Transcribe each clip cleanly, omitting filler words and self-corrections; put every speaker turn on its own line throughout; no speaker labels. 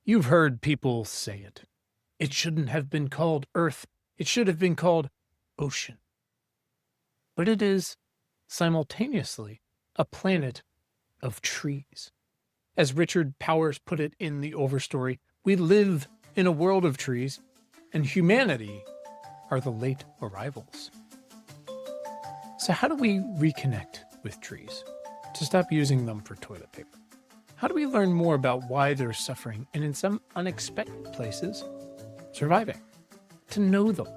You've heard people say it. It shouldn't have been called Earth. It should have been called ocean. But it is simultaneously a planet of trees. As Richard Powers put it in the Overstory, we live in a world of trees, and humanity are the late arrivals. So how do we reconnect with trees to stop using them for toilet paper? How do we learn more about why they're suffering and, in some unexpected places, surviving? To know them,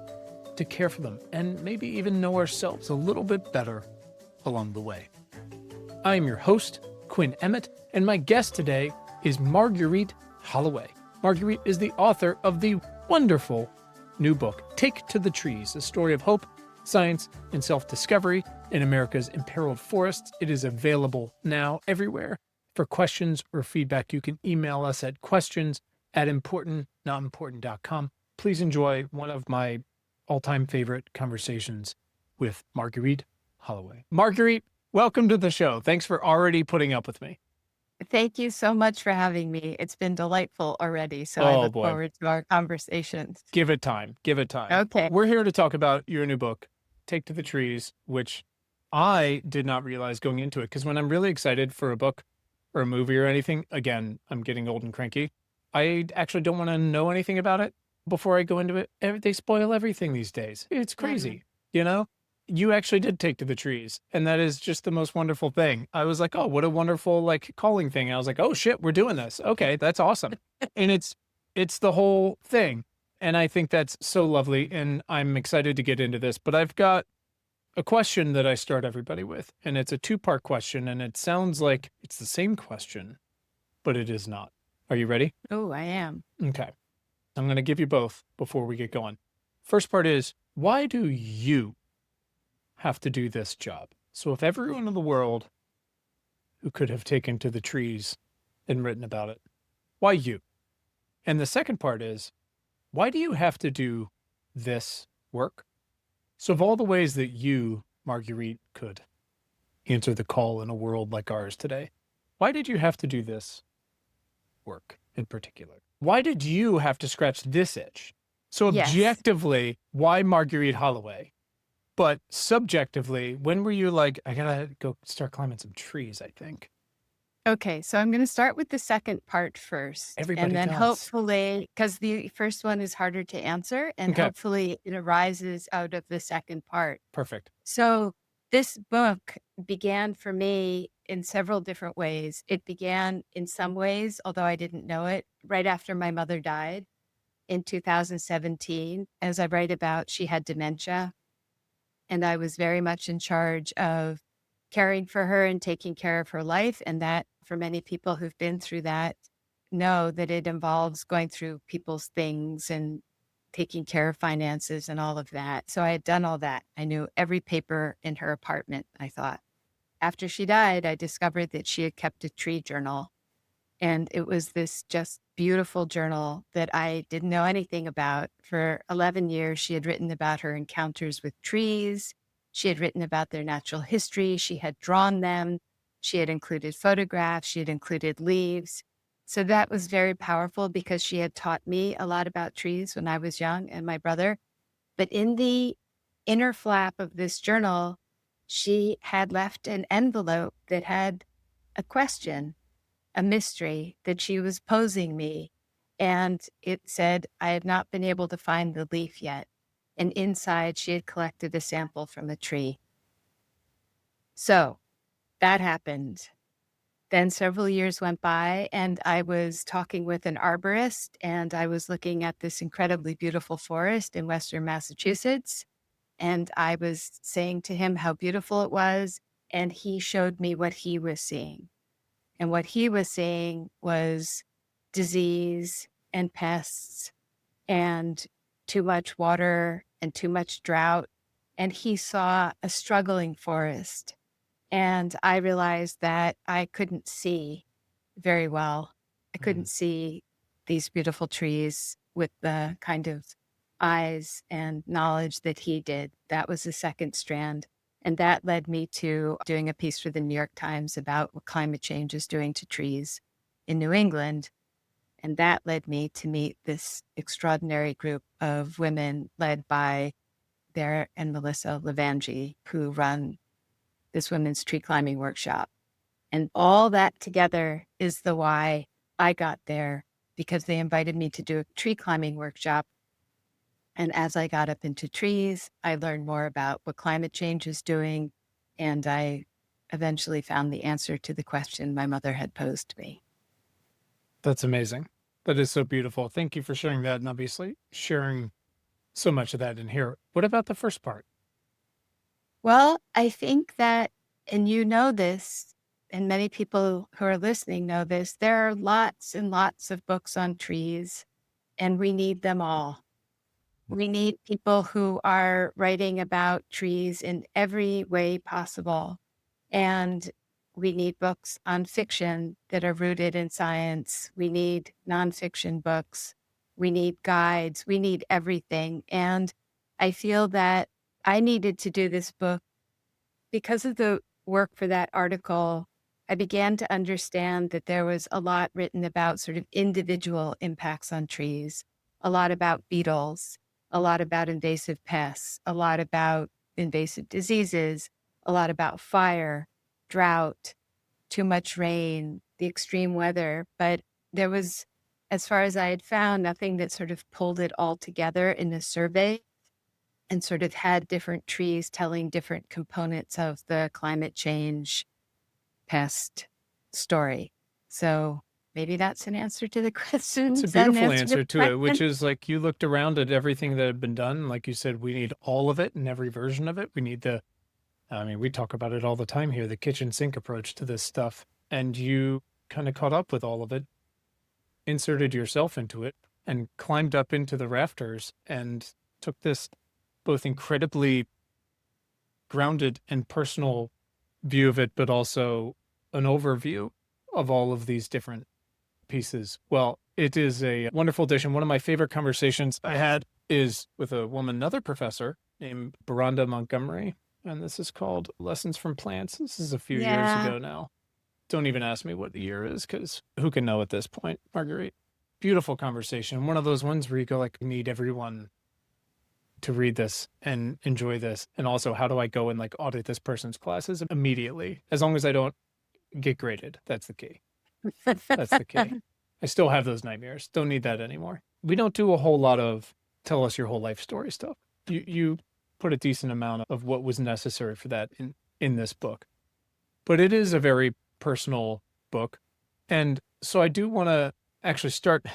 to care for them, and maybe even know ourselves a little bit better along the way. I am your host, Quinn Emmett, and my guest today is Marguerite Holloway. Marguerite is the author of the wonderful new book, Take to the Trees, a story of hope, science, and self-discovery in America's imperiled forests. It is available now everywhere. For questions or feedback, you can email us at questions@importantnotimportant.com. Please enjoy one of my all-time favorite conversations with Marguerite Holloway. Marguerite, welcome to the show. Thanks for already putting up with me.
Thank you so much for having me. It's been delightful already, so I
Oh
look
boy,
forward to our conversations.
give it time. Give it time.
Okay.
We're here to talk about your new book, Take to the Trees, which I did not realize going into it, because when I'm really excited for a book or a movie or anything, again, I'm getting old and cranky. I actually don't want to know anything about it before I go into it. They spoil everything these days. It's crazy, you know? You actually did take to the trees, and that is just the most wonderful thing. I was like, oh, what a wonderful like calling thing. I was like, oh shit, we're doing this. Okay, that's awesome. And it's the whole thing. And I think that's so lovely, and I'm excited to get into this. But I've got a question that I start everybody with, and it's a two-part question, and it sounds like it's the same question, but it is not. Are you ready?
Oh, I am.
Okay. I'm going to give you both before we get going. First part is, why do you have to do this job? So if everyone in the world who could have taken to the trees and written about it, why you? And the second part is, why do you have to do this work? So of all the ways that you, Marguerite, could answer the call in a world like ours today, why did you have to do this work in particular? Why did you have to scratch this itch? So
Yes.
objectively, why Marguerite Holloway? But subjectively, when were you like, I gotta go start climbing some trees, I think?
Okay, so I'm going to start with the second part first, and
Everybody
then
does.
hopefully, because the first one is harder to answer, and
Okay,
hopefully it arises out of the second part.
perfect.
So this book began for me in several different ways. It began in some ways, although I didn't know it, right after my mother died in 2017. As I write about, she had dementia, and I was very much in charge of caring for her and taking care of her life. And that, for many people who've been through that, know that it involves going through people's things and taking care of finances and all of that. So I had done all that. I knew every paper in her apartment, I thought. After she died, I discovered that she had kept a tree journal. And it was this just beautiful journal that I didn't know anything about. For 11 years, she had written about her encounters with trees. She had written about their natural history. She had drawn them. She had included photographs. She had included leaves. So that was very powerful because she had taught me a lot about trees when I was young, and my brother. But in the inner flap of this journal, she had left an envelope that had a question, a mystery that she was posing me. And it said, I had not been able to find the leaf yet. And inside, she had collected a sample from a tree. So that happened. Then several years went by, and I was talking with an arborist, and I was looking at this incredibly beautiful forest in Western Massachusetts. And I was saying to him how beautiful it was. And he showed me what he was seeing. And what he was seeing was disease and pests and too much water and too much drought. And he saw a struggling forest. And I realized that I couldn't see very well. I couldn't see these beautiful trees with the kind of eyes and knowledge that he did. That was the second strand. And that led me to doing a piece for the New York Times about what climate change is doing to trees in New England. And that led me to meet this extraordinary group of women led by Bear and Melissa Levangie, who run this women's tree climbing workshop. And all that together is the why I got there, because they invited me to do a tree climbing workshop. And as I got up into trees, I learned more about what climate change is doing. And I eventually found the answer to the question my mother had posed to me.
That's amazing. That is so beautiful. Thank you for sharing that, and obviously sharing so much of that in here. What about the first part?
Well, I think that, and you know this, and many people who are listening know this, there are lots and lots of books on trees, and we need them all. We need people who are writing about trees in every way possible. And we need books on fiction that are rooted in science. We need nonfiction books. We need guides. We need everything. And I feel that I needed to do this book because of the work for that article. I began to understand that there was a lot written about sort of individual impacts on trees, a lot about beetles, a lot about invasive pests, a lot about invasive diseases, a lot about fire, drought, too much rain, the extreme weather. But there was, as far as I had found, nothing that sort of pulled it all together in a survey and sort of had different trees telling different components of the climate change pest story. So maybe that's an answer to the question.
It's a
Is that an
beautiful
answer to
answer
the
to it, which
question?
is like you looked around at everything that had been done. Like you said, we need all of it and every version of it. We need we talk about it all the time here, the kitchen sink approach to this stuff. And you kind of caught up with all of it, inserted yourself into it, and climbed up into the rafters and took this both incredibly grounded and personal view of it, but also an overview of all of these different pieces. Well, it is a wonderful addition. One of my favorite conversations I had is with a woman, another professor named Baranda Montgomery, and this is called Lessons from Plants. This is a few years
Yeah.
ago now. Don't even ask me what the year is, because who can know at this point, Marguerite? Beautiful conversation. One of those ones where you go like, I need everyone to read this and enjoy this. And also, how do I go and like audit this person's classes immediately? As long as I don't get graded. That's the key. That's the key. I still have those nightmares. Don't need that anymore. We don't do a whole lot of tell us your whole life story stuff. You put a decent amount of what was necessary for that in this book. But it is a very personal book. And so I do want to actually start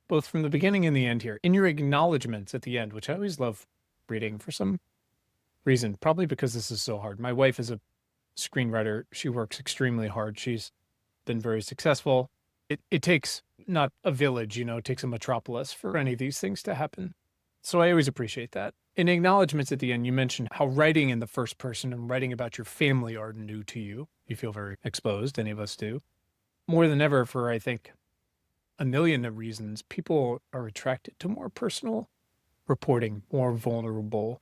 both from the beginning and the end here. In your acknowledgments at the end, which I always love reading for some reason, probably because this is so hard. My wife is a screenwriter. She works extremely hard. She's been very successful. It takes not a village, it takes a metropolis for any of these things to happen. So I always appreciate that. In acknowledgments at the end, you mentioned how writing in the first person and writing about your family are new to you. You feel very exposed. Any of us do. More than ever, for I think a million of reasons, people are attracted to more personal reporting, more vulnerable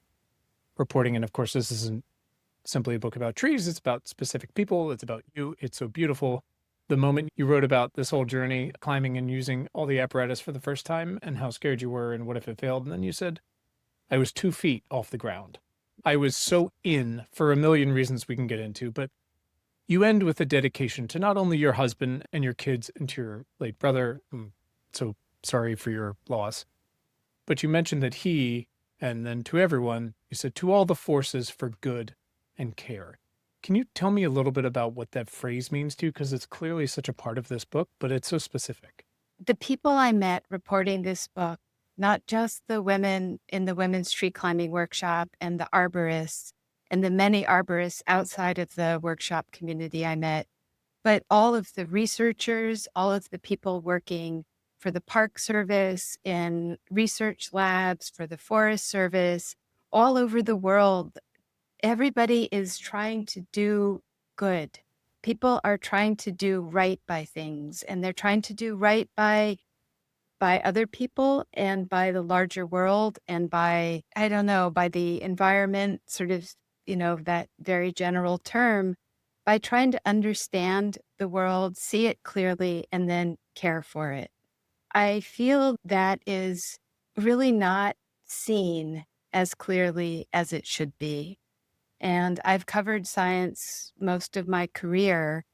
reporting. And of course, this isn't simply a book about trees. It's about specific people. It's about you. It's so beautiful. The moment you wrote about this whole journey, climbing and using all the apparatus for the first time and how scared you were and what if it failed. And then you said, I was 2 feet off the ground. I was so in for a million reasons we can get into, but you end with a dedication to not only your husband and your kids and to your late brother. I'm so sorry for your loss. But you mentioned that he, and then to everyone, you said, to all the forces for good and care. Can you tell me a little bit about what that phrase means to you? Because it's clearly such a part of this book, but it's so specific.
The people I met reporting this book, not just the women in the women's tree climbing workshop and the arborists and the many arborists outside of the workshop community I met, but all of the researchers, all of the people working for the Park Service, in research labs, for the Forest Service, all over the world. Everybody is trying to do good. People are trying to do right by things, and they're trying to do right by other people and by the larger world and by, I don't know, by the environment, sort of, that very general term, by trying to understand the world, see it clearly, and then care for it. I feel that is really not seen as clearly as it should be. And I've covered science most of my career.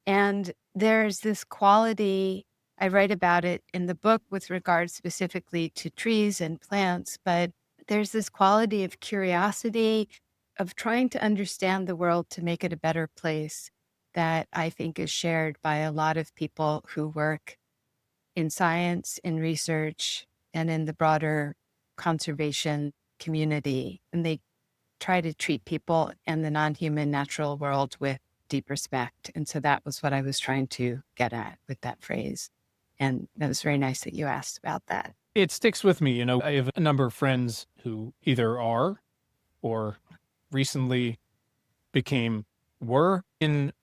And there's this quality, I write about it in the book with regard specifically to trees and plants, but there's this quality of curiosity, of trying to understand the world to make it a better place that I think is shared by a lot of people who work in science, in research, and in the broader conservation community. And they try to treat people and the non-human natural world with deep respect. And so that was what I was trying to get at with that phrase. And that was very nice that you asked about that.
It sticks with me. I have a number of friends who either are or recently were in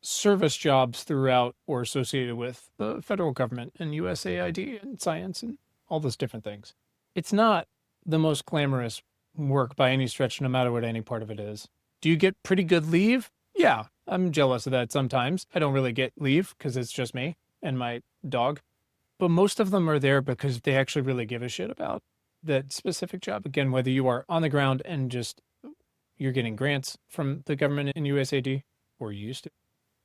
service jobs throughout or associated with the federal government and USAID and science and all those different things. It's not the most glamorous work by any stretch, no matter what any part of it is. Do you get pretty good leave? Yeah, I'm jealous of that sometimes. I don't really get leave because it's just me and my dog. But most of them are there because they actually really give a shit about that specific job. Again, whether you are on the ground and just you're getting grants from the government and USAID, or you used to,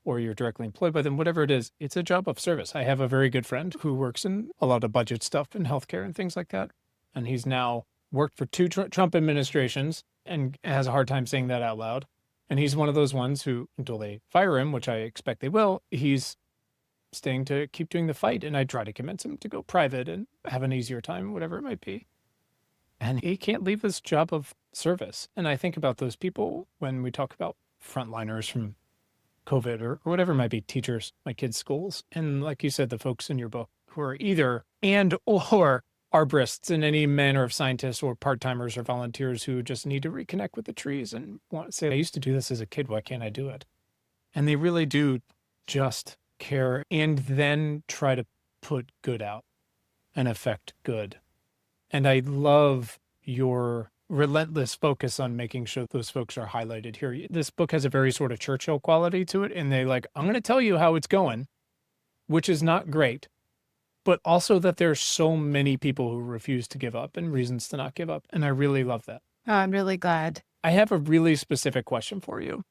or you're directly employed by them, whatever it is, it's a job of service. I have a very good friend who works in a lot of budget stuff and healthcare and things like that. And he's now worked for two Trump administrations and has a hard time saying that out loud. And he's one of those ones who, until they fire him, which I expect they will, he's staying to keep doing the fight. And I try to convince him to go private and have an easier time, whatever it might be. And he can't leave this job of service. And I think about those people when we talk about frontliners from COVID or whatever it might be, teachers, my kids' schools. And like you said, the folks in your book who are either and or arborists and any manner of scientists or part-timers or volunteers who just need to reconnect with the trees and want to say, I used to do this as a kid, why can't I do it? And they really do just care and then try to put good out and affect good. And I love your relentless focus on making sure those folks are highlighted here. This book has a very sort of Churchill quality to it. And they like, I'm going to tell you how it's going, which is not great, but also that there's so many people who refuse to give up and reasons to not give up. And I really love that.
Oh, I'm really glad.
I have a really specific question for you.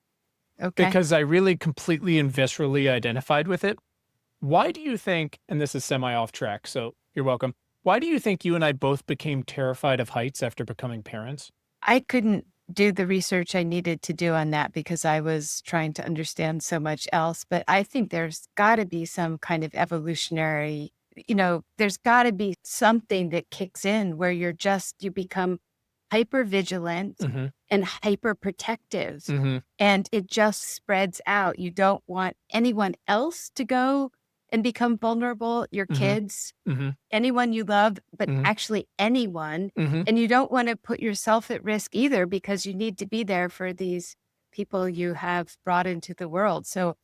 Okay.
Because I really completely and viscerally identified with it. Why do you think, and this is semi off track, so you're welcome. Why do you think you and I both became terrified of heights after becoming parents?
I couldn't do the research I needed to do on that because I was trying to understand so much else. But I think there's got to be some kind of evolutionary, there's got to be something that kicks in where you become hyper vigilant
Mm-hmm.
and hyper protective.
Mm-hmm.
And it just spreads out. You don't want anyone else to go and become vulnerable, your
Mhm.
kids,
Mm-hmm.
anyone you love, but
Mhm.
actually anyone.
Mm-hmm.
And you don't want to put yourself at risk either because you need to be there for these people you have brought into the world. So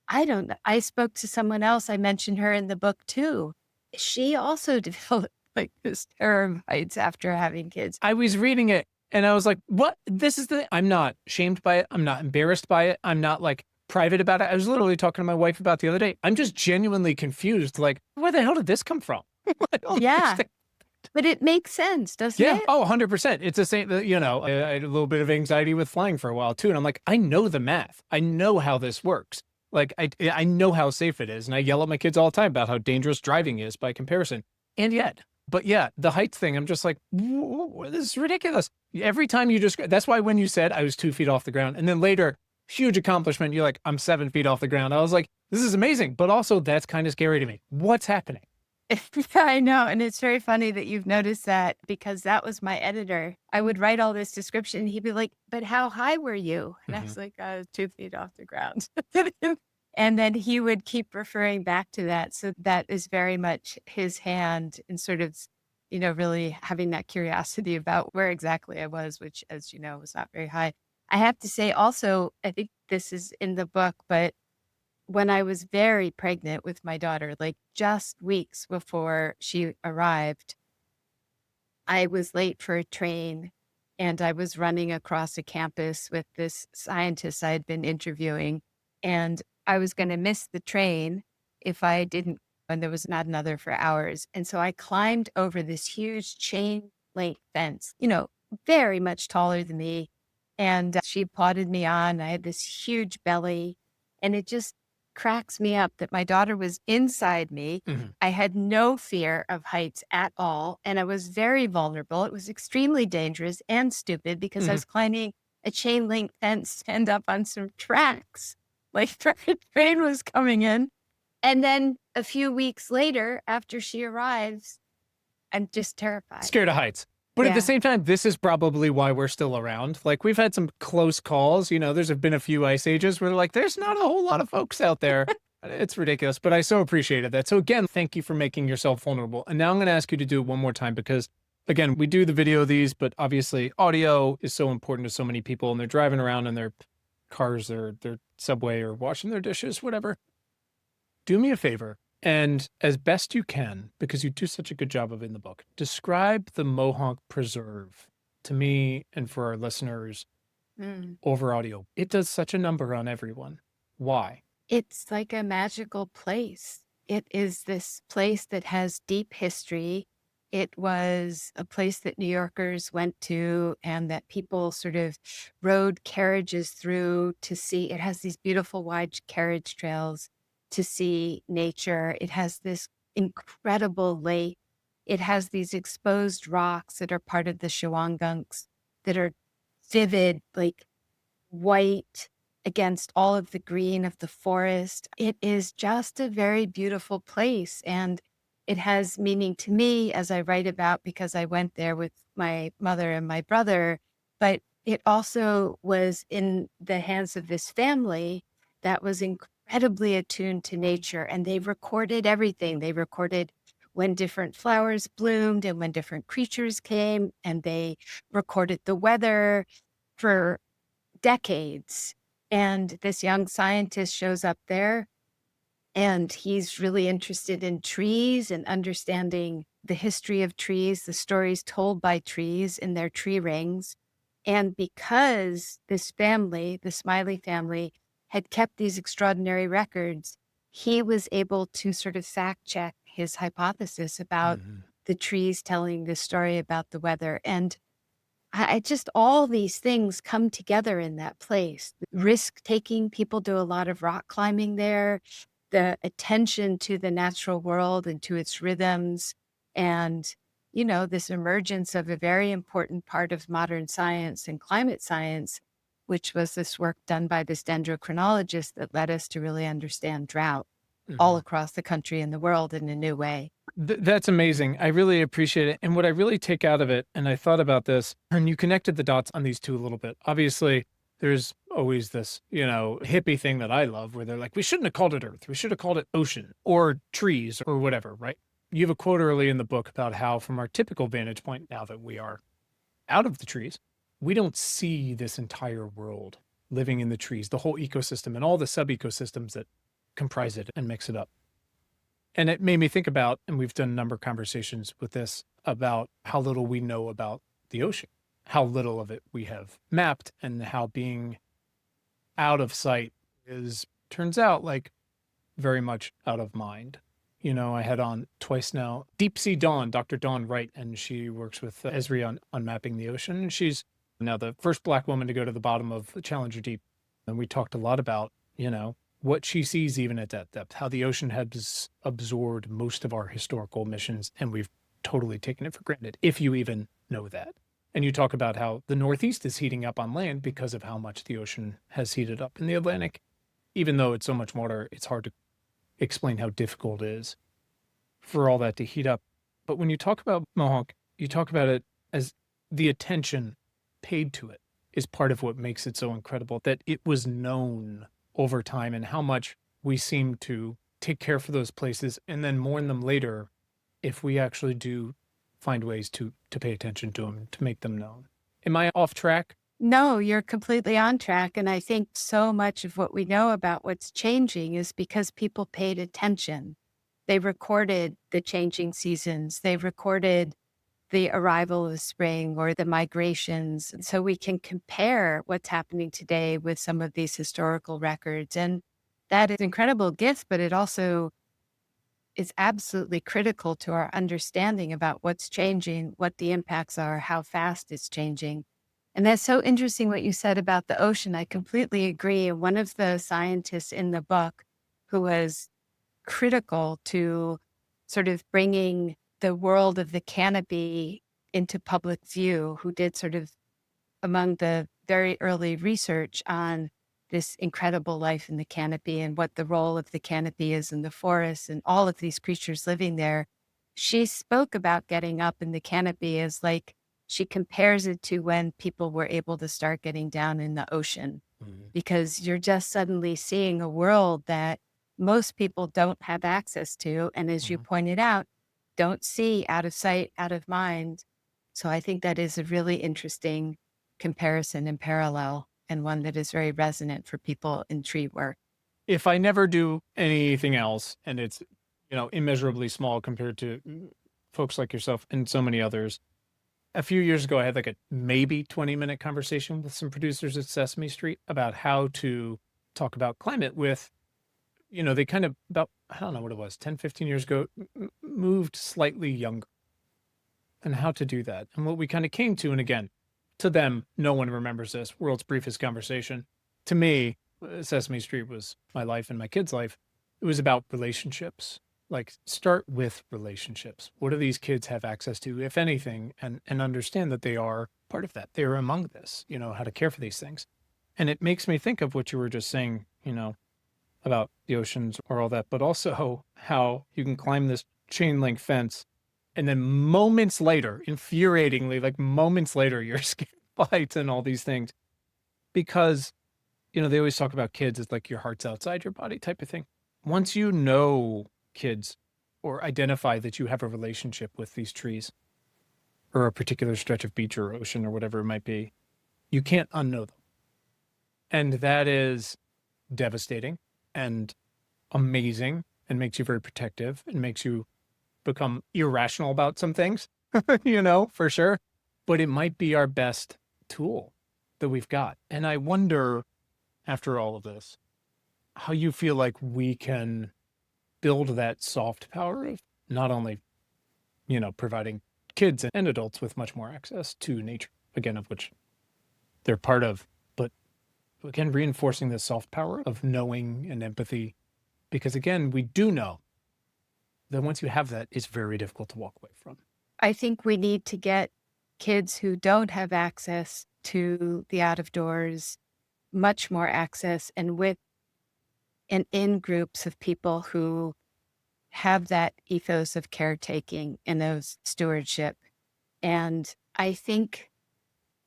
I don't know. I spoke to someone else. I mentioned her in the book too. She also developed like this terror of heights after having kids.
I was reading it and I was like, what? I'm not shamed by it. I'm not embarrassed by it. I'm not like private about it. I was literally talking to my wife about the other day. I'm just genuinely confused. Like, where the hell did this come from? I don't
Yeah.
understand.
But it makes sense, doesn't
Yeah.
it?
Oh, 100%. It's the same, I had a little bit of anxiety with flying for a while too. And I'm like, I know the math. I know how this works. Like, I know how safe it is. And I yell at my kids all the time about how dangerous driving is by comparison. And yet, but yeah, the height thing, I'm just like, this is ridiculous. Every time you just, that's why when you said I was 2 feet off the ground and then later, huge accomplishment, you're like, I'm 7 feet off the ground. I was like, this is amazing. But also that's kind of scary to me. What's happening?
I know. And it's very funny that you've noticed that because that was my editor. I would write all this description. And he'd be like, but how high were you? And I was like, I was 2 feet off the ground. And then he would keep referring back to that. So that is very much his hand in sort of, really having that curiosity about where exactly I was, which, as you know, was not very high. I have to say also, I think this is in the book, but when I was very pregnant with my daughter, like just weeks before she arrived, I was late for a train and I was running across a campus with this scientist I had been interviewing. And I was going to miss the train if I didn't and there was not another for hours. And so I climbed over this huge chain link fence, very much taller than me. And she applauded me on. I had this huge belly, and it just cracks me up that my daughter was inside me.
Mhm.
I had no fear of heights at all, and I was very vulnerable. It was extremely dangerous and stupid because I
Mhm.
was climbing a chain link fence to end up on some tracks. Like train was coming in. And then a few weeks later, after she arrives, I'm just terrified.
Scared of heights. But at the
Yeah.
same time, this is probably why we're still around. Like, we've had some close calls. There's been a few ice ages where like, there's not a whole lot of folks out there. It's ridiculous, but I so appreciated that. So again, thank you for making yourself vulnerable. And now I'm going to ask you to do it one more time because, again, we do the video of these, but obviously audio is so important to so many people, and they're driving around in their cars or their subway or washing their dishes, whatever. Do me a favor, and as best you can, because you do such a good job of it in the book, describe the Mohawk Preserve to me and for our listeners
Mm.
over audio. It does such a number on everyone. Why?
It's like a magical place. It is this place that has deep history. It was a place that New Yorkers went to and that people sort of rode carriages through to see. It has these beautiful wide carriage trails to see nature. It has this incredible lake. It has these exposed rocks that are part of the Shawangunks that are vivid, like white against all of the green of the forest. It is just a very beautiful place. And it has meaning to me as I write about because I went there with my mother and my brother. But it also was in the hands of this family that was incredibly attuned to nature. And they recorded everything. They recorded when different flowers bloomed and when different creatures came, and they recorded the weather for decades. And this young scientist shows up there, and he's really interested in trees and understanding the history of trees, the stories told by trees in their tree rings. And because this family, the Smiley family, had kept these extraordinary records, he was able to sort of fact check his hypothesis about
Mhm.
the trees telling the story about the weather. And I just all these things come together in that place. Risk taking, people do a lot of rock climbing there, the attention to the natural world and to its rhythms, and, this emergence of a very important part of modern science and climate science, which was this work done by this dendrochronologist that led us to really understand drought all
Mhm.
across the country and the world in a new way.
That's amazing. I really appreciate it. And what I really take out of it, and I thought about this, and you connected the dots on these two a little bit. Obviously, there's always this, hippie thing that I love where they're like, we shouldn't have called it Earth. We should have called it ocean or trees or whatever, right? You have a quote early in the book about how, from our typical vantage point, now that we are out of the trees, we don't see this entire world living in the trees, the whole ecosystem and all the sub ecosystems that comprise it and mix it up. And it made me think about, and we've done a number of conversations with this about how little we know about the ocean, how little of it we have mapped, and how being out of sight turns out like very much out of mind. I had on twice now Deep Sea Dawn, Dr. Dawn Wright, and she works with Esri on mapping the ocean. And she's now the first Black woman to go to the bottom of the Challenger Deep. And we talked a lot about, what she sees even at that depth, how the ocean has absorbed most of our historical emissions, and we've totally taken it for granted, if you even know that. And you talk about how the Northeast is heating up on land because of how much the ocean has heated up in the Atlantic. Even though it's so much water, it's hard to explain how difficult it is for all that to heat up. But when you talk about Mohawk, you talk about it as the attention paid to it is part of what makes it so incredible, that it was known over time and how much we seem to take care for those places and then mourn them later if we actually do find ways to pay attention to them, to make them known. Am I off track?
No, you're completely on track. And I think so much of what we know about what's changing is because people paid attention. They recorded the changing seasons, they recorded the arrival of spring or the migrations. And so we can compare what's happening today with some of these historical records. And that is an incredible gift, but it also is absolutely critical to our understanding about what's changing, what the impacts are, how fast it's changing. And that's so interesting what you said about the ocean. I completely agree. One of the scientists in the book who was critical to sort of bringing the world of the canopy into public view, who did sort of among the very early research on this incredible life in the canopy and what the role of the canopy is in the forest and all of these creatures living there. She spoke about getting up in the canopy as like she compares it to when people were able to start getting down in the ocean,
Mhm.
because you're just suddenly seeing a world that most people don't have access to. And as you
Mhm.
pointed out, don't see, out of sight, out of mind. So I think that is a really interesting comparison and parallel, and one that is very resonant for people in tree work.
If I never do anything else and it's, immeasurably small compared to folks like yourself and so many others, a few years ago, I had like a maybe 20-minute conversation with some producers at Sesame Street about how to talk about climate with, they kind of about, I don't know what it was, 10, 15 years ago, moved slightly younger and how to do that. And what we kind of came to, and again, to them, no one remembers this world's briefest conversation. To me, Sesame Street was my life and my kids' life. It was about relationships. Like, start with relationships. What do these kids have access to, if anything, and understand that they are part of that. They are among this, how to care for these things. And it makes me think of what you were just saying, about the oceans or all that, but also how you can climb this chain link fence and then moments later, infuriatingly, like moments later, you're scared of heights and all these things because, they always talk about kids as like your heart's outside your body type of thing. Once you know kids or identify that you have a relationship with these trees or a particular stretch of beach or ocean or whatever it might be, you can't unknow them. And that is devastating and amazing and makes you very protective and makes you become irrational about some things, for sure. But it might be our best tool that we've got. And I wonder, after all of this, how you feel like we can build that soft power of not only, providing kids and adults with much more access to nature, again, of which they're part of, but again, reinforcing the soft power of knowing and empathy. Because again, we do know that once you have that, it's very difficult to walk away from.
I think we need to get kids who don't have access to the out of doors much more access, and with and in groups of people who have that ethos of caretaking and those stewardship. And I think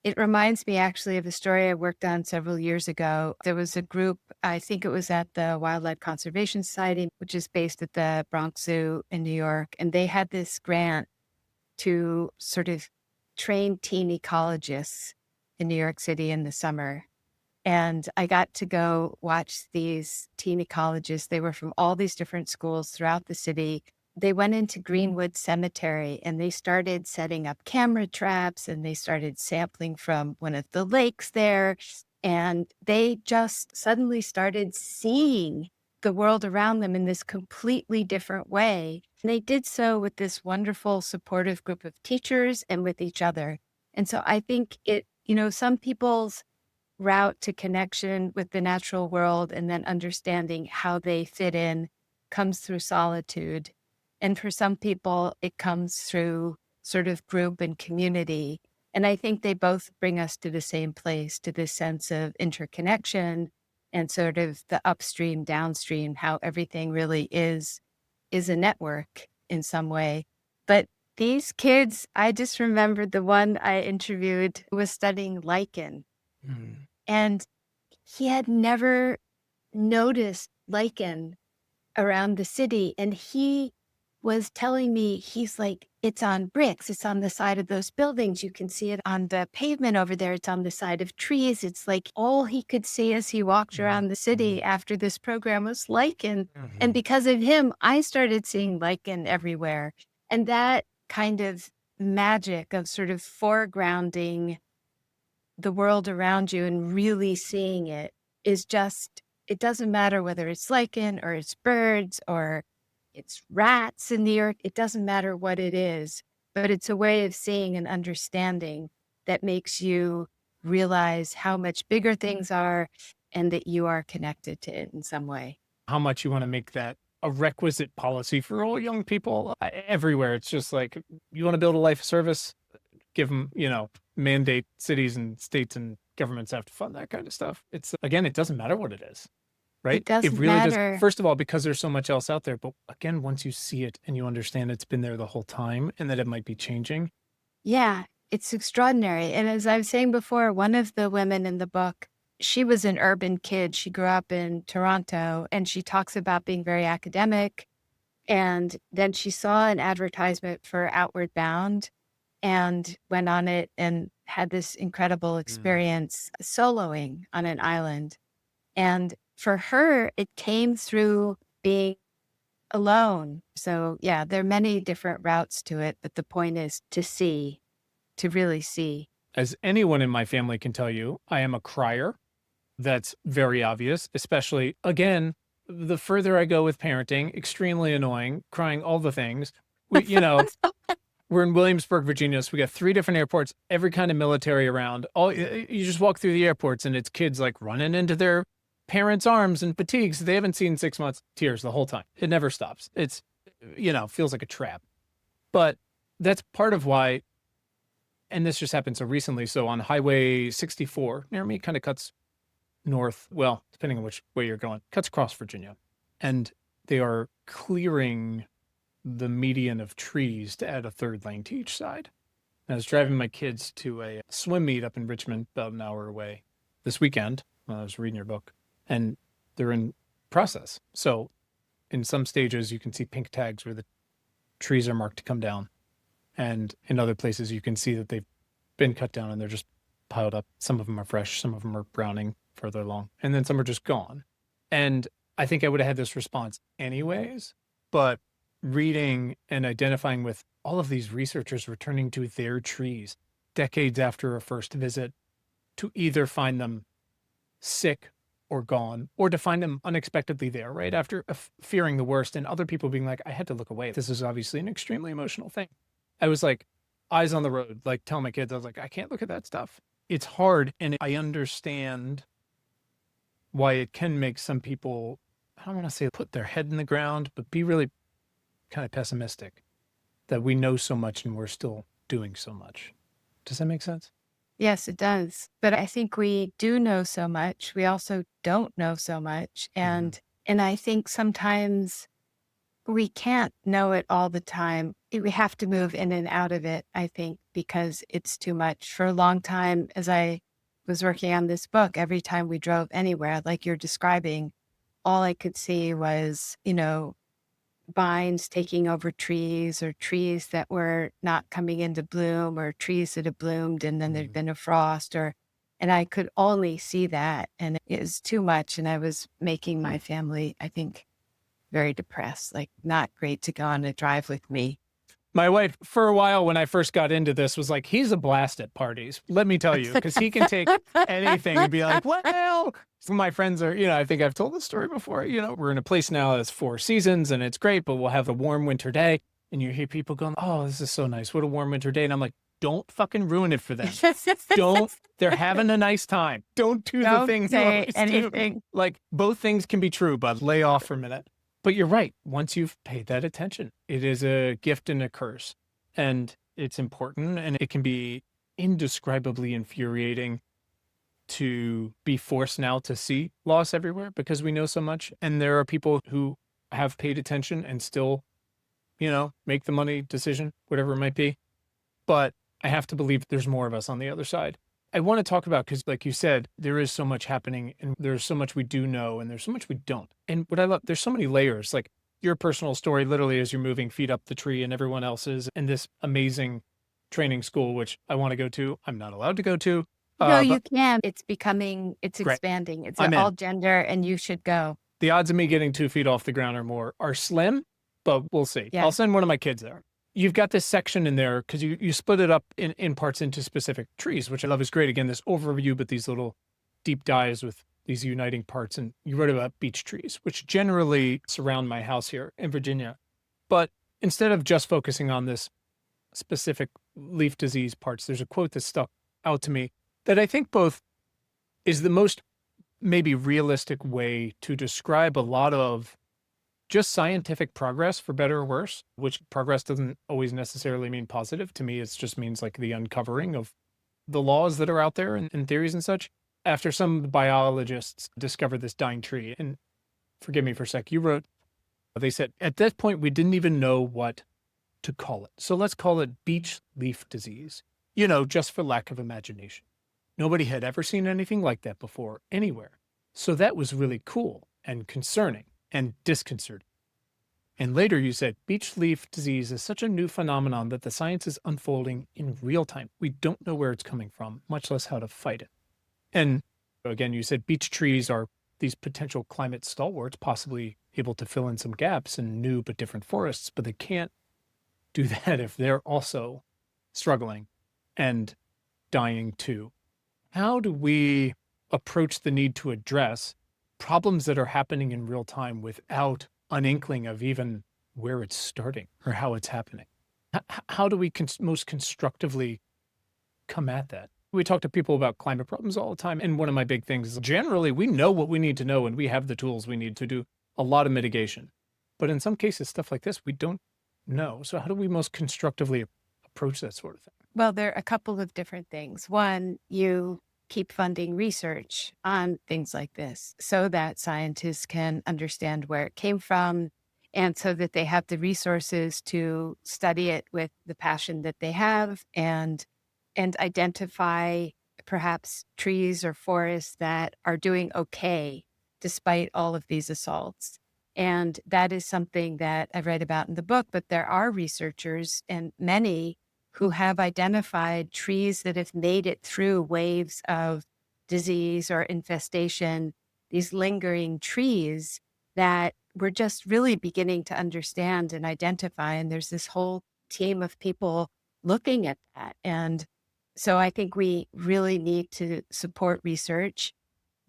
it reminds me actually of a story I worked on several years ago. There was a group, I think it was at the Wildlife Conservation Society, which is based at the Bronx Zoo in New York. And they had this grant to sort of train teen ecologists in New York City in the summer. And I got to go watch these teen ecologists. They were from all these different schools throughout the city. They went into Greenwood Cemetery and they started setting up camera traps and they started sampling from one of the lakes there. And they just suddenly started seeing the world around them in this completely different way. And they did so with this wonderful, supportive group of teachers and with each other. And so I think some people's route to connection with the natural world and then understanding how they fit in comes through solitude. And for some people, it comes through sort of group and community. And I think they both bring us to the same place, to this sense of interconnection and sort of the upstream, downstream, how everything really is a network in some way. But these kids, I just remembered the one I interviewed who was studying lichen,
Mm.
and he had never noticed lichen around the city. And he was telling me, he's like, it's on bricks. It's on the side of those buildings. You can see it on the pavement over there. It's on the side of trees. It's like all he could see as he walked
Mhm.
around the city after this program was lichen. And
Mhm.
because of him, I started seeing lichen everywhere. And that kind of magic of sort of foregrounding the world around you and really seeing it is just, it doesn't matter whether it's lichen or it's birds or it's rats in the earth. It doesn't matter what it is, but it's a way of seeing and understanding that makes you realize how much bigger things are and that you are connected to it in some way.
How much you want to make that a requisite policy for all young people everywhere. It's just like, you want to build a life service, give them, mandate cities and states and governments have to fund that kind of stuff. It's, again, it doesn't matter what it is,
It
right? It
doesn't
really does.
matter.
First of all, because there's so much else out there. But again, once you see it and you understand it's been there the whole time and that it might be changing.
Yeah, it's extraordinary. And as I was saying before, one of the women in the book, she was an urban kid. She grew up in Toronto, and she talks about being very academic. And then she saw an advertisement for Outward Bound and went on it and had this incredible experience soloing on an island. And for her, it came through being alone. So, yeah, there are many different routes to it, but the point is to see, to really see.
As anyone in my family can tell you, I am a crier. That's very obvious, especially, again, the further I go with parenting, extremely annoying, crying, all the things. We're in Williamsburg, Virginia, so we got 3 different airports, every kind of military around. You just walk through the airports and it's kids like running into their parents' arms and fatigues they haven't seen in 6 months, tears the whole time. It never stops. It's, feels like a trap. But that's part of why, and this just happened so recently. So on Highway 64 near me, kind of cuts north, well, depending on which way you're going, cuts across Virginia. And they are clearing the median of trees to add a 3rd lane to each side. And I was driving my kids to a swim meet up in Richmond, about an hour away, this weekend when I was reading your book. And they're in process. So in some stages, you can see pink tags where the trees are marked to come down. And in other places, you can see that they've been cut down and they're just piled up. Some of them are fresh, some of them are browning further along, and then some are just gone. And I think I would have had this response anyways, but reading and identifying with all of these researchers returning to their trees decades after a first visit to either find them sick or gone, or to find them unexpectedly there, right? After fearing the worst, and other people being like, I had to look away. This is obviously an extremely emotional thing. I was like, eyes on the road, like telling my kids, I was like, I can't look at that stuff. It's hard. And I understand why it can make some people, I don't want to say put their head in the ground, but be really kind of pessimistic that we know so much and we're still doing so much. Does that make sense?
Yes, it does. But I think we do know so much. We also don't know so much. And I think sometimes we can't know it all the time. We have to move in and out of it, I think, because it's too much. For a long time, as I was working on this book, every time we drove anywhere, like you're describing, all I could see was, vines taking over trees, or trees that were not coming into bloom, or trees that had bloomed and then there'd been a frost, and I could only see that. And it was too much. And I was making my family, I think, very depressed, like not great to go on a drive with me.
My wife, for a while when I first got into this, was like, he's a blast at parties. Let me tell you, because he can take anything and be like, well, some of my friends are, I think I've told this story before, we're in a place now that's 4 seasons and it's great, but we'll have a warm winter day. And you hear people going, oh, this is so nice. What a warm winter day. And I'm like, don't fucking ruin it for them. They're having a nice time. Don't do the things you always
anything.
do. Like, both things can be true, but lay off for a minute. But you're right. Once you've paid that attention, it is a gift and a curse. And it's important, and it can be indescribably infuriating to be forced now to see loss everywhere because we know so much. And there are people who have paid attention and still, make the money decision, whatever it might be. But I have to believe there's more of us on the other side. I want to talk about, because like you said, there is so much happening and there's so much we do know and there's so much we don't. And what I love, there's so many layers, like your personal story, literally as you're moving feet up the tree, and everyone else's, and this amazing training school, which I want to go to. I'm not allowed to go to.
No, you can. It's
Great.
expanding. It's
I'm in.
all gender, and you should go.
The odds of me getting 2 feet off the ground or more are slim, but we'll see.
Yeah.
I'll send one of my kids there. You've got this section in there because you split it up in parts into specific trees, which I love is great. Again, this overview, but these little deep dives with, these uniting parts. And you wrote about beech trees, which generally surround my house here in Virginia. But instead of just focusing on this specific leaf disease parts, there's a quote that stuck out to me that I think both is the most maybe realistic way to describe a lot of just scientific progress, for better or worse, which progress doesn't always necessarily mean positive. To me, it just means like the uncovering of the laws that are out there and theories and such. After some biologists discovered this dying tree, and forgive me for a sec, you wrote, they said, at that point, we didn't even know what to call it. So let's call it beech leaf disease, just for lack of imagination. Nobody had ever seen anything like that before anywhere. So that was really cool and concerning and disconcerting. And later you said, beech leaf disease is such a new phenomenon that the science is unfolding in real time. We don't know where it's coming from, much less how to fight it. And again, you said beech trees are these potential climate stalwarts, possibly able to fill in some gaps in new but different forests, but they can't do that if they're also struggling and dying too. How do we approach the need to address problems that are happening in real time without an inkling of even where it's starting or how it's happening? How do we most constructively come at that? We talk to people about climate problems all the time. And one of my big things is generally we know what we need to know and we have the tools we need to do a lot of mitigation. But in some cases, stuff like this, we don't know. So how do we most constructively approach that sort of thing?
Well, there are a couple of different things. One, you keep funding research on things like this so that scientists can understand where it came from and so that they have the resources to study it with the passion that they have and identify perhaps trees or forests that are doing okay despite all of these assaults. And that is something that I write about in the book, but there are researchers and many who have identified trees that have made it through waves of disease or infestation, these lingering trees that we're just really beginning to understand and identify. And there's this whole team of people looking at that. And so I think we really need to support research.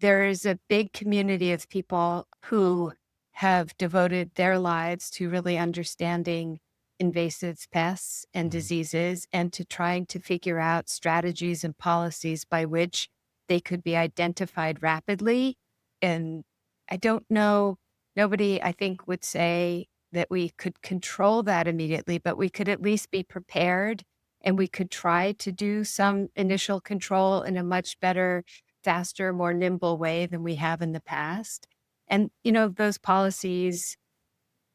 There is a big community of people who have devoted their lives to really understanding invasive pests and diseases and to trying to figure out strategies and policies by which they could be identified rapidly. And I don't know, nobody I think would say that we could control that immediately, but we could at least be prepared and we could try to do some initial control in a much better, faster, more nimble way than we have in the past. And, those policies,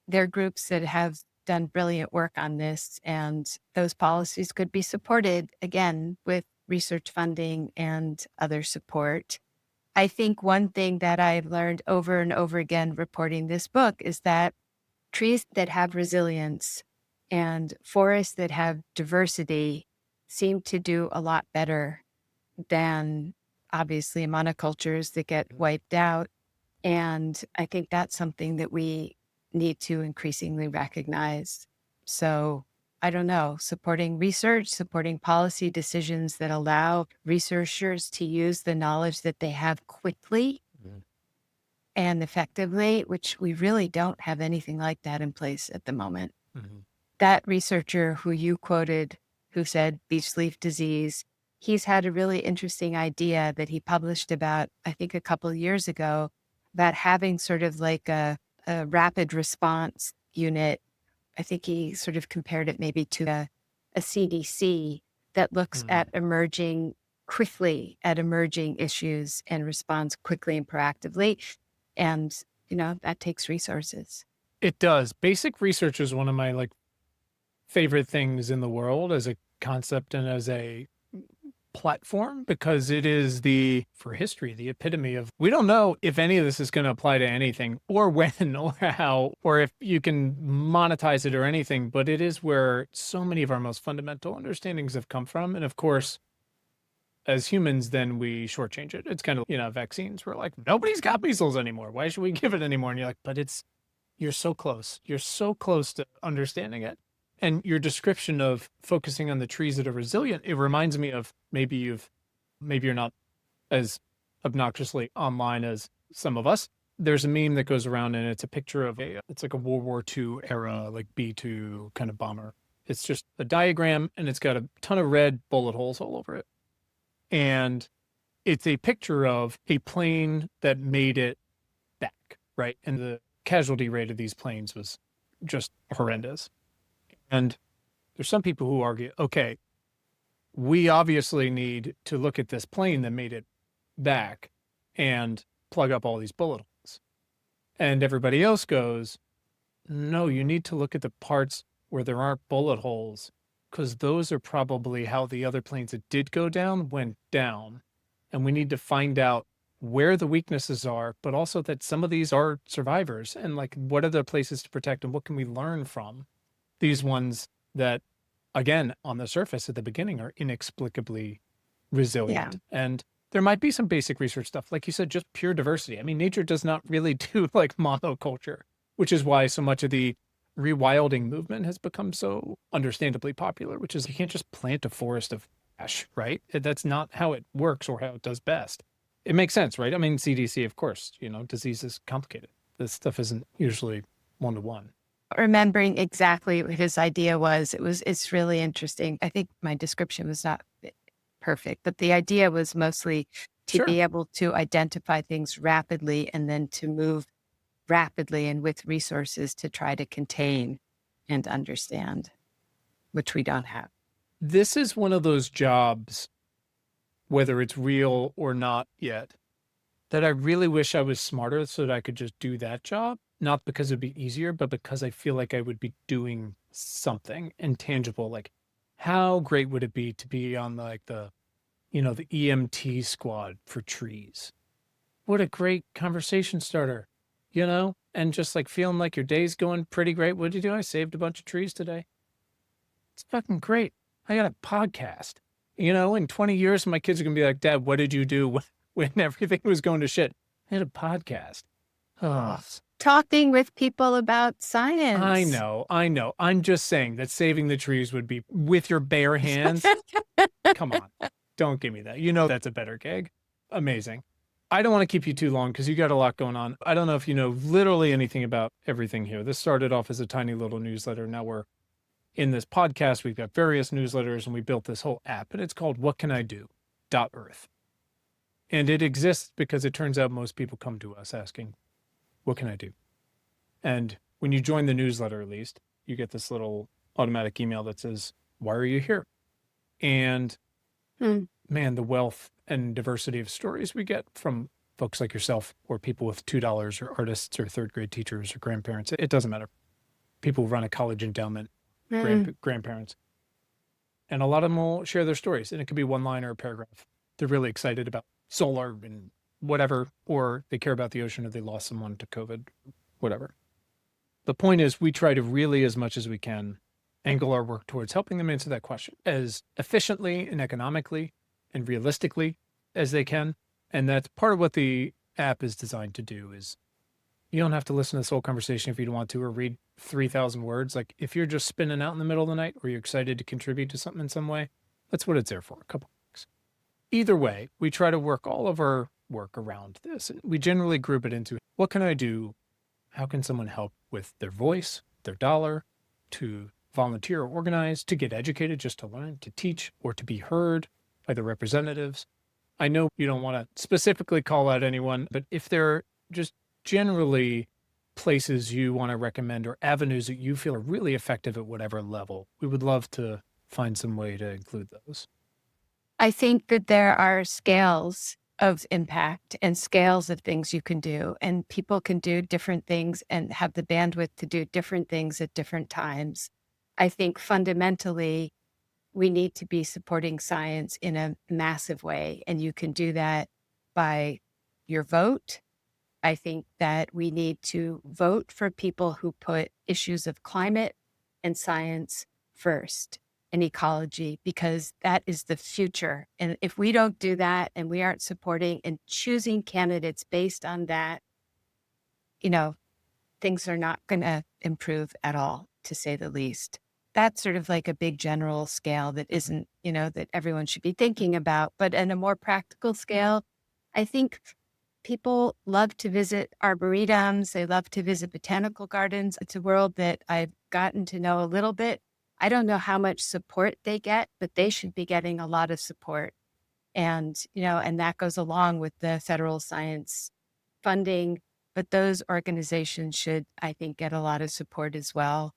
there are groups that have done brilliant work on this, and those policies could be supported, again, with research funding and other support. I think one thing that I've learned over and over again reporting this book is that trees that have resilience and forests that have diversity seem to do a lot better than obviously monocultures that get wiped out. And I think that's something that we need to increasingly recognize. So I don't know, supporting research, supporting policy decisions that allow researchers to use the knowledge that they have quickly and effectively, which we really don't have anything like that in place at the moment. That researcher who you quoted, who said beech leaf disease, he's had a really interesting idea that he published about, I think a couple of years ago, about having sort of like a rapid response unit. I think he sort of compared it maybe to a CDC that looks at emerging issues and responds quickly and proactively. And, that takes resources.
It does. Basic research is one of my favorite things in the world as a concept and as a platform, because it is for history, the epitome of, we don't know if any of this is going to apply to anything or when or how, or if you can monetize it or anything, but it is where so many of our most fundamental understandings have come from. And of course, as humans, then we shortchange it. It's kind of, vaccines. We're like, nobody's got measles anymore. Why should we give it anymore? And you're like, but you're so close. You're so close to understanding it. And your description of focusing on the trees that are resilient, it reminds me of maybe you're not as obnoxiously online as some of us. There's a meme that goes around and it's a picture of it's like a World War II era, like B-2 kind of bomber. It's just a diagram and it's got a ton of red bullet holes all over it. And it's a picture of a plane that made it back, right? And the casualty rate of these planes was just horrendous. And there's some people who argue, okay, we obviously need to look at this plane that made it back and plug up all these bullet holes. And everybody else goes, no, you need to look at the parts where there aren't bullet holes, because those are probably how the other planes that did go down went down. And we need to find out where the weaknesses are, but also that some of these are survivors, and like, what are the places to protect and what can we learn from these ones that, again, on the surface at the beginning are inexplicably resilient.
Yeah.
And there might be some basic research stuff, like you said, just pure diversity. I mean, nature does not really do like monoculture, which is why so much of the rewilding movement has become so understandably popular, which is you can't just plant a forest of ash, right? That's not how it works or how it does best. It makes sense, right? I mean, CDC, of course, disease is complicated. This stuff isn't usually one-to-one.
Remembering exactly what his idea was, it's really interesting. I think my description was not perfect, but the idea was mostly to be able to identify things rapidly and then to move rapidly and with resources to try to contain and understand, which we don't have.
This is one of those jobs, whether it's real or not yet, that I really wish I was smarter so that I could just do that job. Not because it'd be easier, but because I feel like I would be doing something intangible. Like, how great would it be to be on like the EMT squad for trees? What a great conversation starter, and just like feeling like your day's going pretty great. What'd you do? I saved a bunch of trees today. It's fucking great. I got a podcast. In 20 years, my kids are going to be like, Dad, what did you do when everything was going to shit? I had a podcast. Oh,
talking with people about science.
I know. I'm just saying that saving the trees would be with your bare hands. Come on. Don't give me that. That's a better gig. Amazing. I don't want to keep you too long because you got a lot going on. I don't know if you know literally anything about everything here. This started off as a tiny little newsletter. Now we're in this podcast. We've got various newsletters and we built this whole app, and it's called What Can I Do? .earth. And it exists because it turns out most people come to us asking, what can I do? And when you join the newsletter, at least, you get this little automatic email that says, why are you here? And man, the wealth and diversity of stories we get from folks like yourself or people with $2 or artists or third grade teachers or grandparents, it doesn't matter. People who run a college endowment, grandparents. And a lot of them will share their stories, and it could be one line or a paragraph. They're really excited about solar and whatever, or they care about the ocean, or they lost someone to COVID, whatever. The point is, we try to really, as much as we can, angle our work towards helping them answer that question as efficiently and economically and realistically as they can. And that's part of what the app is designed to do. Is you don't have to listen to this whole conversation if you don't want to, or read 3,000 words. Like, if you're just spinning out in the middle of the night, or you're excited to contribute to something in some way, that's what it's there for, a couple bucks. Either way, we try to work all of our work around this. And we generally group it into, what can I do? How can someone help with their voice, their dollar, to volunteer or organize, to get educated, just to learn, to teach, or to be heard by the representatives? I know you don't want to specifically call out anyone, but if they're just generally places you want to recommend or avenues that you feel are really effective at whatever level, we would love to find some way to include those.
I think that there are scales of impact and scales of things you can do, and people can do different things and have the bandwidth to do different things at different times. I think fundamentally, we need to be supporting science in a massive way, and you can do that by your vote. I think that we need to vote for people who put issues of climate and science first, and ecology, because that is the future. And if we don't do that and we aren't supporting and choosing candidates based on that, things are not going to improve at all, to say the least. That's sort of like a big general scale that isn't, that everyone should be thinking about. But in a more practical scale, I think people love to visit arboretums. They love to visit botanical gardens. It's a world that I've gotten to know a little bit. I don't know how much support they get, but they should be getting a lot of support. And, and that goes along with the federal science funding. But those organizations should, I think, get a lot of support as well.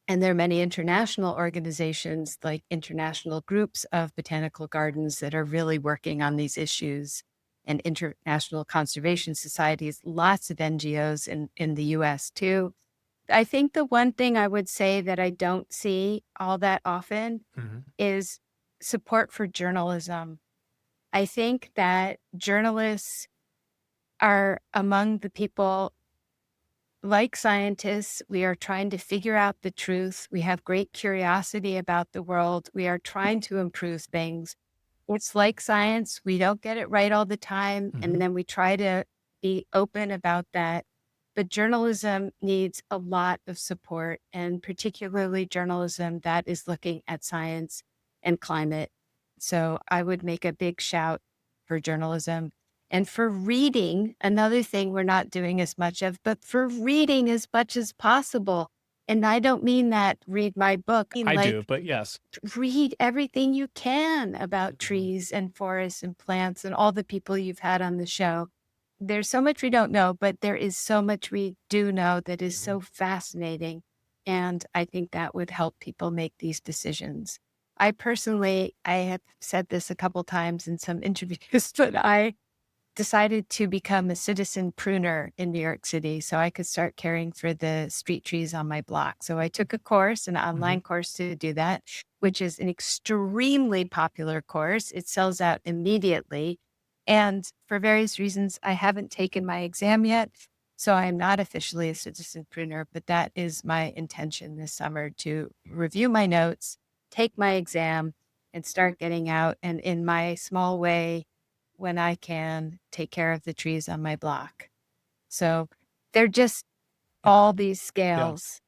And there are many international organizations, like international groups of botanical gardens, that are really working on these issues, and international conservation societies, lots of NGOs in the US too. I think the one thing I would say that I don't see all that often
Mhm.
is support for journalism. I think that journalists are among the people, like scientists, we are trying to figure out the truth. We have great curiosity about the world. We are trying to improve things. It's like science. We don't get it right all the time. And
Mhm.
then we try to be open about that. But journalism needs a lot of support, and particularly journalism that is looking at science and climate. So I would make a big shout for journalism. And for reading, another thing we're not doing as much of, but for reading as much as possible. And I don't mean that read my book, I mean
I do,
like
but yes.
read everything you can about
Mhm.
trees and forests and plants and all the people you've had on the show. There's so much we don't know, but there is so much we do know that is
Mhm.
so fascinating. And I think that would help people make these decisions. I personally, I have said this a couple times in some interviews, but I decided to become a citizen pruner in New York City so I could start caring for the street trees on my block. So I took a course, an
Mhm.
online course to do that, which is an extremely popular course. It sells out immediately. And for various reasons, I haven't taken my exam yet. So I'm not officially a citizen pruner, but that is my intention this summer, to review my notes, take my exam, and start getting out, and in my small way, when I can, take care of the trees on my block. So they're just
Yeah.
all these
Yeah.
scales,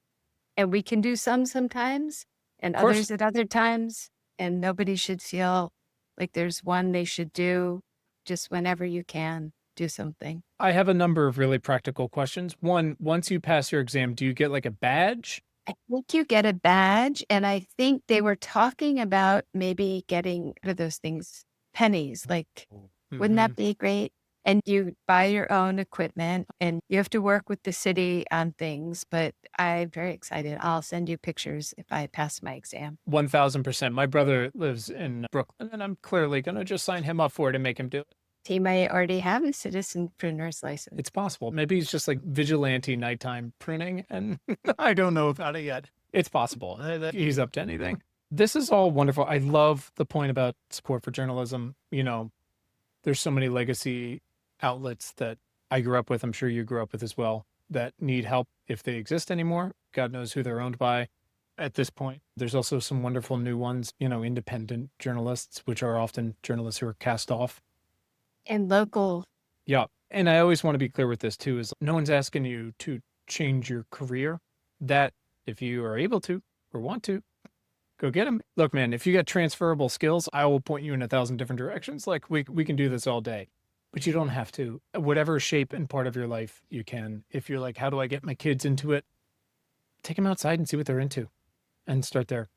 and we can do some sometimes and
Of course.
others at other times. And nobody should feel like there's one they should do. Just whenever you can, do something.
I have a number of really practical questions. One, once you pass your exam, do you get like a badge?
I think you get a badge, and I think they were talking about maybe getting, what are those things? Pennies. Like, wouldn't
Mhm.
that be great? And you buy your own equipment, and you have to work with the city on things, but I'm very excited. I'll send you pictures if I pass my exam.
1000%. My brother lives in Brooklyn, and I'm clearly going to just sign him up for it and make him do it.
He may already have a citizenpreneur's license.
It's possible. Maybe he's just like vigilante nighttime pruning, and I don't know about it yet. It's possible. That he's up to anything. This is all wonderful. I love the point about support for journalism. There's so many legacy outlets that I grew up with, I'm sure you grew up with as well, that need help if they exist anymore. God knows who they're owned by at this point. There's also some wonderful new ones, independent journalists, which are often journalists who are cast off.
And local.
Yeah. And I always want to be clear with this too, is no one's asking you to change your career. That if you are able to or want to, go get them. Look, man, if you got transferable skills, I will point you in 1,000 different directions. Like we can do this all day, but you don't have to. Whatever shape and part of your life you can. If you're like, how do I get my kids into it? Take them outside and see what they're into, and start there.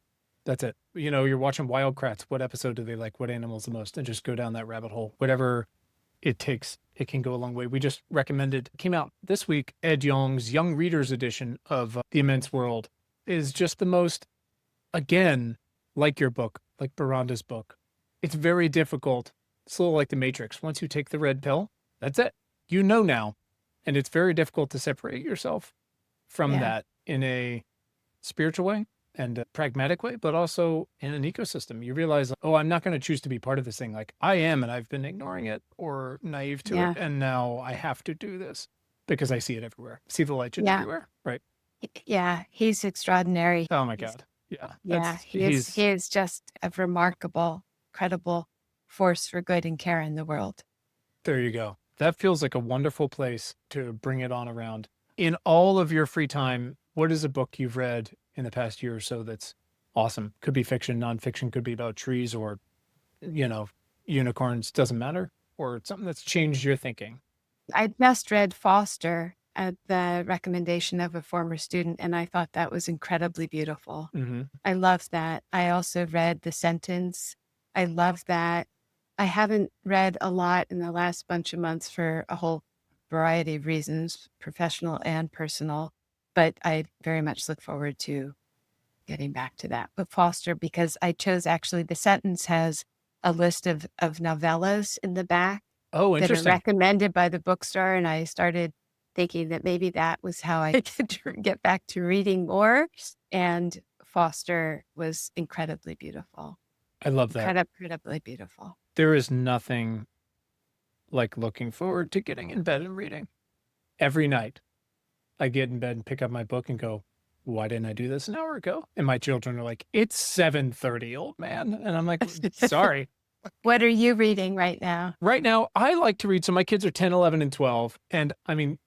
That's it. You're watching Wild Kratts. What episode do they like? What animals the most? And just go down that rabbit hole. Whatever it takes, it can go a long way. We just recommended, came out this week, Ed Yong's Young Readers Edition of The Immense World is just the most, again, like your book, like Baranda's book. It's very difficult. It's a little like the Matrix. Once you take the red pill, that's it. You know now. And it's very difficult to separate yourself from
Yeah.
that in a spiritual way and a pragmatic way, but also in an ecosystem. You realize, oh, I'm not going to choose to be part of this thing. Like I am, and I've been ignoring it or naive to it.
Yeah.
And now I have to do this because I see it everywhere. See the legend
Yeah.
everywhere. Right.
Yeah. He's extraordinary.
Oh my
He's,
God. Yeah.
yeah. He is,
He's,
he is just a remarkable, credible force for good and care in the world.
there you go. That feels like a wonderful place to bring it on around. In all of your free time, what is a book you've read in the past year or so that's awesome? Could be fiction, nonfiction, could be about trees or, unicorns, doesn't matter. or something that's changed your thinking?
I just read Foster at the recommendation of a former student, and I thought that was incredibly beautiful.
Mm-hmm.
I love that. I also read The Sentence. I love that. I haven't read a lot in the last bunch of months for a whole variety of reasons, professional and personal, but I very much look forward to getting back to that. But Foster, because I chose actually, The Sentence has a list of novellas in the back
Oh,
that are
interesting.
recommended by the bookstore. And I started thinking that maybe that was how I could get back to reading more. And Foster was incredibly beautiful.
I love that.
Incredibly beautiful.
There is nothing like looking forward to getting in bed and reading. Every night, I get in bed and pick up my book and go, why didn't I do this an hour ago? And my children are like, it's 7:30, old man. And I'm like, sorry.
What are you reading right now?
Right now, I like to read. So my kids are 10, 11, and 12. And I mean,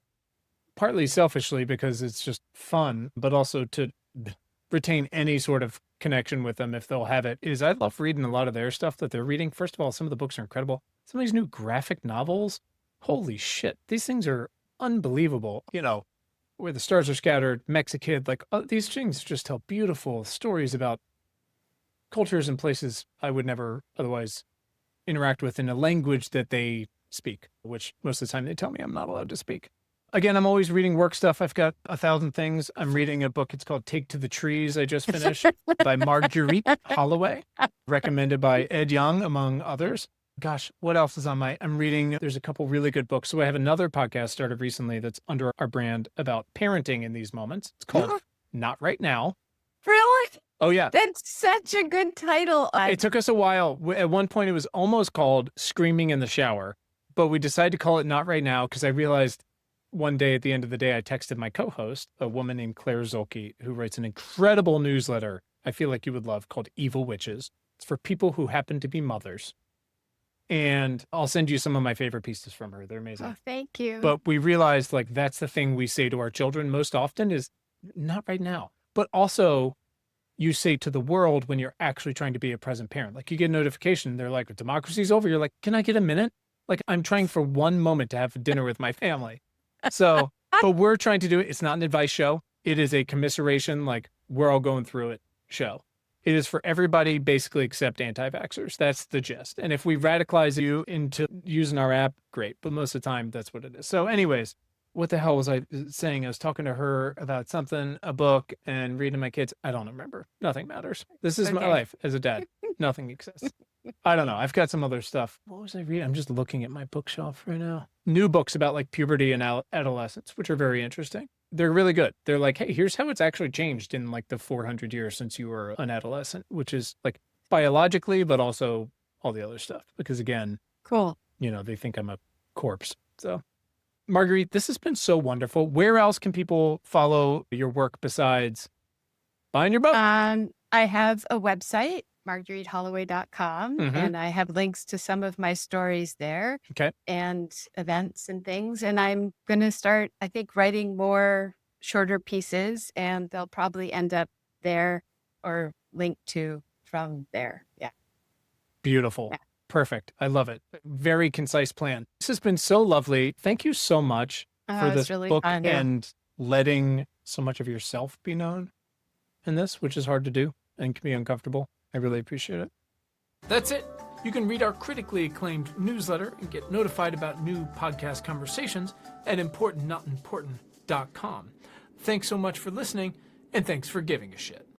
partly selfishly because it's just fun, but also to retain any sort of connection with them if they'll have it, is I love reading a lot of their stuff that they're reading. First of all, some of the books are incredible. Some of these new graphic novels, holy shit, these things are unbelievable. You know, Where the Stars Are Scattered, Mexikid, like these things just tell beautiful stories about cultures and places I would never otherwise interact with in a language that they speak, which most of the time they tell me I'm not allowed to speak. Again, I'm always reading work stuff. I've got 1,000 things. I'm reading a book. It's called Take to the Trees. I just finished by Marguerite Holloway, recommended by Ed Young, among others. Gosh, what else is on I'm reading, there's a couple really good books. So I have another podcast started recently that's under our brand about parenting in these moments. It's called Not Right Now.
Really?
Oh, yeah.
That's such a good title.
It took us a while. At one point, it was almost called Screaming in the Shower, but we decided to call it Not Right Now because I realized one day at the end of the day, I texted my co-host, a woman named Claire Zolke, who writes an incredible newsletter I feel like you would love called Evil Witches. It's for people who happen to be mothers. And I'll send you some of my favorite pieces from her. They're amazing.
Oh, thank you.
But we realized like that's the thing we say to our children most often is not right now. But also you say to the world when you're actually trying to be a present parent. Like you get a notification, they're like, democracy's over. You're like, can I get a minute? Like I'm trying for one moment to have dinner with my family. So, but we're trying to do it. It's not an advice show. It is a commiseration, like we're all going through it show. It is for everybody basically except anti-vaxxers. That's the gist. And if we radicalize you into using our app, great. But most of the time, that's what it is. So anyways, what the hell was I saying? I was talking to her about something, a book, and reading to my kids. I don't remember. Nothing matters. This is my life as a dad. Nothing exists. I don't know. I've got some other stuff. What was I reading? I'm just looking at my bookshelf right now. New books about like puberty and adolescence, which are very interesting. They're really good. They're like, hey, here's how it's actually changed in like the 400 years since you were an adolescent, which is like biologically, but also all the other stuff. Because again,
cool.
You know, they think I'm a corpse. So Marguerite, this has been so wonderful. Where else can people follow your work besides buying your book?
I have a website, margueriteholloway.com, and I have links to some of my stories there.
Okay.
And events and things. And I'm going to start, I think, writing more shorter pieces, and they'll probably end up there or linked to from there. Yeah.
Beautiful. Yeah. Perfect. I love it. Very concise plan. This has been so lovely. Thank you so much for this really book fun, and letting so much of yourself be known in this, which is hard to do and can be uncomfortable. I really appreciate it. That's it. You can read our critically acclaimed newsletter and get notified about new podcast conversations at importantnotimportant.com. Thanks so much for listening, and thanks for giving a shit.